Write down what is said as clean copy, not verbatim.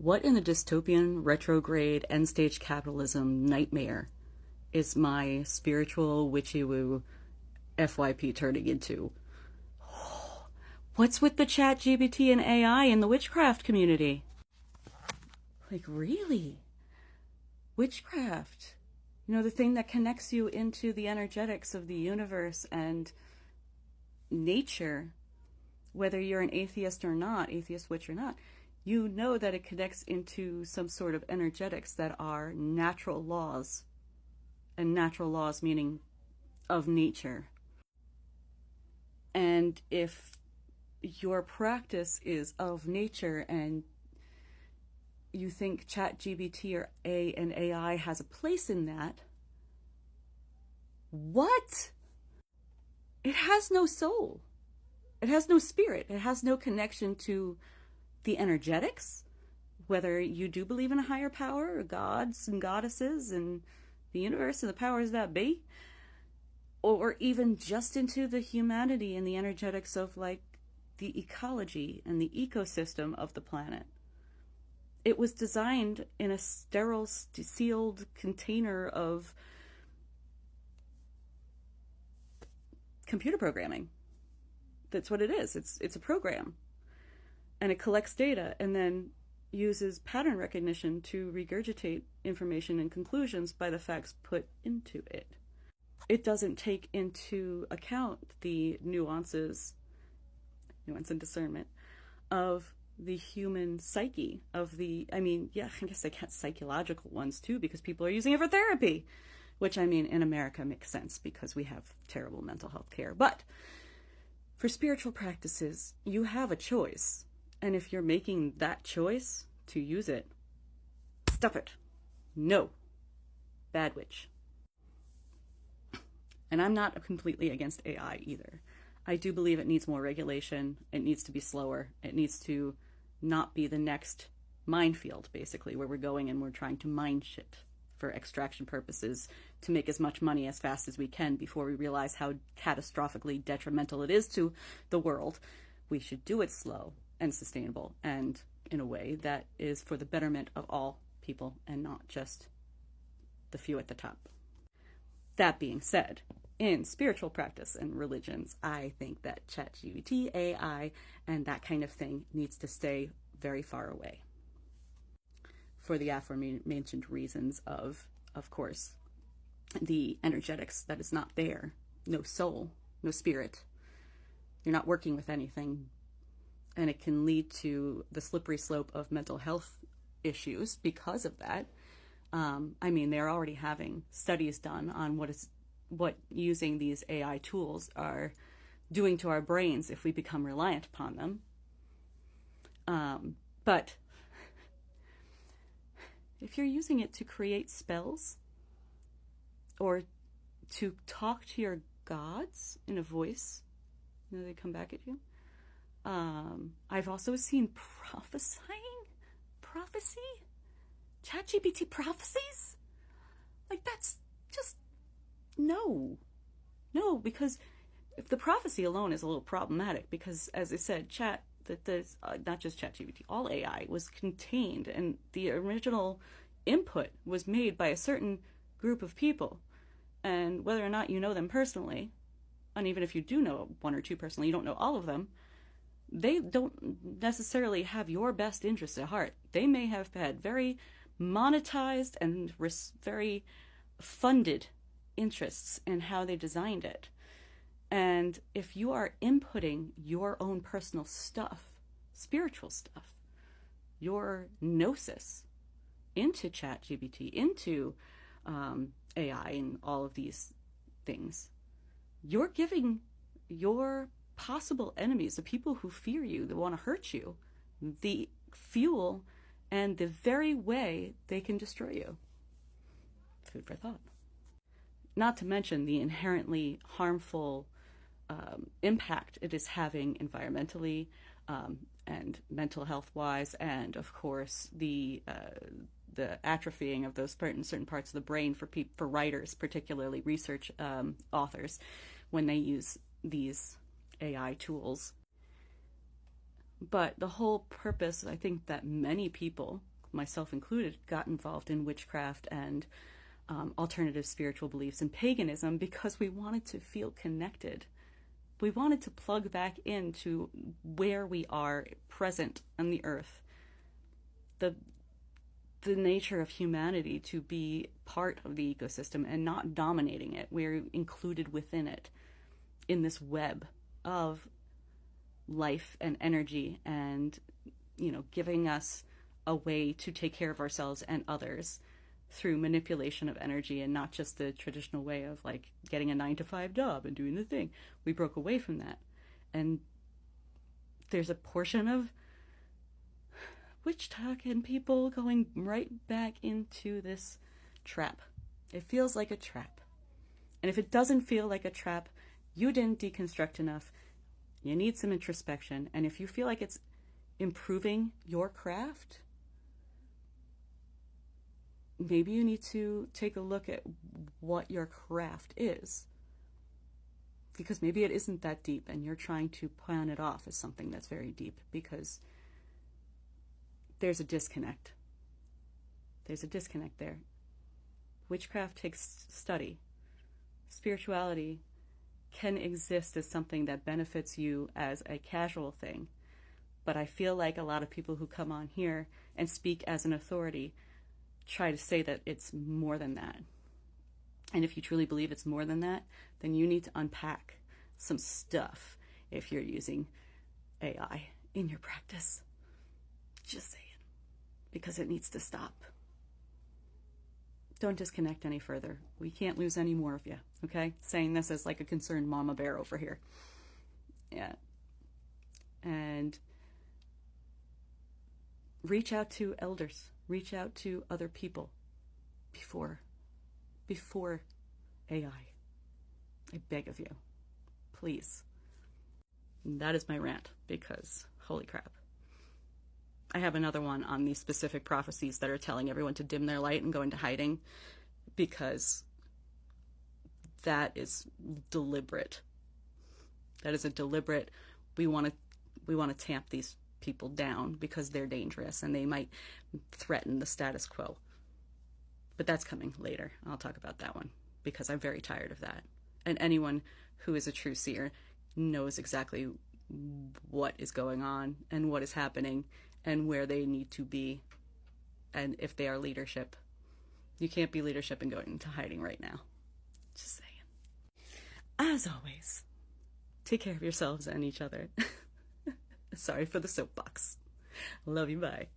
What in the dystopian, retrograde, end-stage capitalism nightmare is my spiritual witchy-woo FYP turning into? What's with the chat GPT and AI in the witchcraft community? Like, really? Witchcraft? You know, the thing that connects you into the energetics of the universe and nature, whether you're an atheist or not, atheist witch or not, you know that it connects into some sort of energetics that are natural laws, and natural laws meaning of nature. And if your practice is of nature and you think ChatGPT or an AI has a place in that, what? It has no soul. It has no spirit. It has no connection to the energetics, whether you do believe in a higher power or gods and goddesses and the universe and the powers that be, or even just into the humanity and the energetics of like the ecology and the ecosystem of the planet. It was designed in a sterile, sealed container of computer programming. That's what it is. It's a program. And it collects data and then uses pattern recognition to regurgitate information and conclusions by the facts put into it. It doesn't take into account the nuance and discernment of the human psyche, of the, I guess they count psychological ones too, because people are using it for therapy, which in America makes sense because we have terrible mental health care. But for spiritual practices, you have a choice. And if you're making that choice to use it, stop it. No. Bad witch. And I'm not completely against AI either. I do believe it needs more regulation. It needs to be slower. It needs to not be the next minefield, basically, where we're going and we're trying to mine shit for extraction purposes to make as much money as fast as we can before we realize how catastrophically detrimental it is to the world. We should do it slow and sustainable and in a way that is for the betterment of all people and not just the few at the top. That being said, in spiritual practice and religions, I think that ChatGPT, AI, and that kind of thing needs to stay very far away for the aforementioned reasons of course, the energetics that is not there, no soul, no spirit. You're not working with anything, and it can lead to the slippery slope of mental health issues because of that. They're already having studies done on what using these AI tools are doing to our brains if we become reliant upon them. But if you're using it to create spells or to talk to your gods in a voice, they come back at you. I've also seen prophecy, ChatGPT prophecies. Like, that's just no, because if the prophecy alone is a little problematic, because as I said, not just ChatGPT, all AI was contained, and the original input was made by a certain group of people, and whether or not you know them personally, and even if you do know one or two personally, you don't know all of them. They don't necessarily have your best interests at heart. They may have had very monetized and very funded interests in how they designed it. And if you are inputting your own personal stuff, spiritual stuff, your gnosis into ChatGPT, into AI and all of these things, you're giving your possible enemies, the people who fear you, that want to hurt you, the fuel and the very way they can destroy you. Food for thought. Not to mention the inherently harmful impact it is having environmentally and mental health wise, and of course the atrophying of those certain parts of the brain for writers, particularly research authors, when they use these AI tools. But the whole purpose, I think, that many people myself included, got involved in witchcraft and alternative spiritual beliefs and paganism because we wanted to feel connected. We wanted to plug back into where we are present on the earth. The nature of humanity to be part of the ecosystem and not dominating it. We're included within it in this web of life and energy and, giving us a way to take care of ourselves and others through manipulation of energy and not just the traditional way of like getting a 9-to-5 job and doing the thing. We broke away from that. And there's a portion of witch talk and people going right back into this trap. It feels like a trap. And if it doesn't feel like a trap, you didn't deconstruct enough. You need some introspection. And if you feel like it's improving your craft, maybe you need to take a look at what your craft is. Because maybe it isn't that deep and you're trying to plan it off as something that's very deep, because there's a disconnect. There's a disconnect there. Witchcraft takes study. Spirituality can exist as something that benefits you as a casual thing. But I feel like a lot of people who come on here and speak as an authority try to say that it's more than that. And if you truly believe it's more than that, then you need to unpack some stuff if you're using AI in your practice. Just saying. Because it needs to stop. Don't disconnect any further. We can't lose any more of you, okay? Saying this as like a concerned mama bear over here. Yeah. And reach out to elders. Reach out to other people before AI. I beg of you. Please. And that is my rant, because holy crap. I have another one on these specific prophecies that are telling everyone to dim their light and go into hiding, because that is deliberate. That is a deliberate, we want to tamp these people down because they're dangerous and they might threaten the status quo. But that's coming later. I'll talk about that one because I'm very tired of that. And anyone who is a true seer knows exactly what is going on and what is happening and where they need to be, and if they are leadership. You can't be leadership and going into hiding right now. Just saying. As always, take care of yourselves and each other. Sorry for the soapbox. Love you, bye.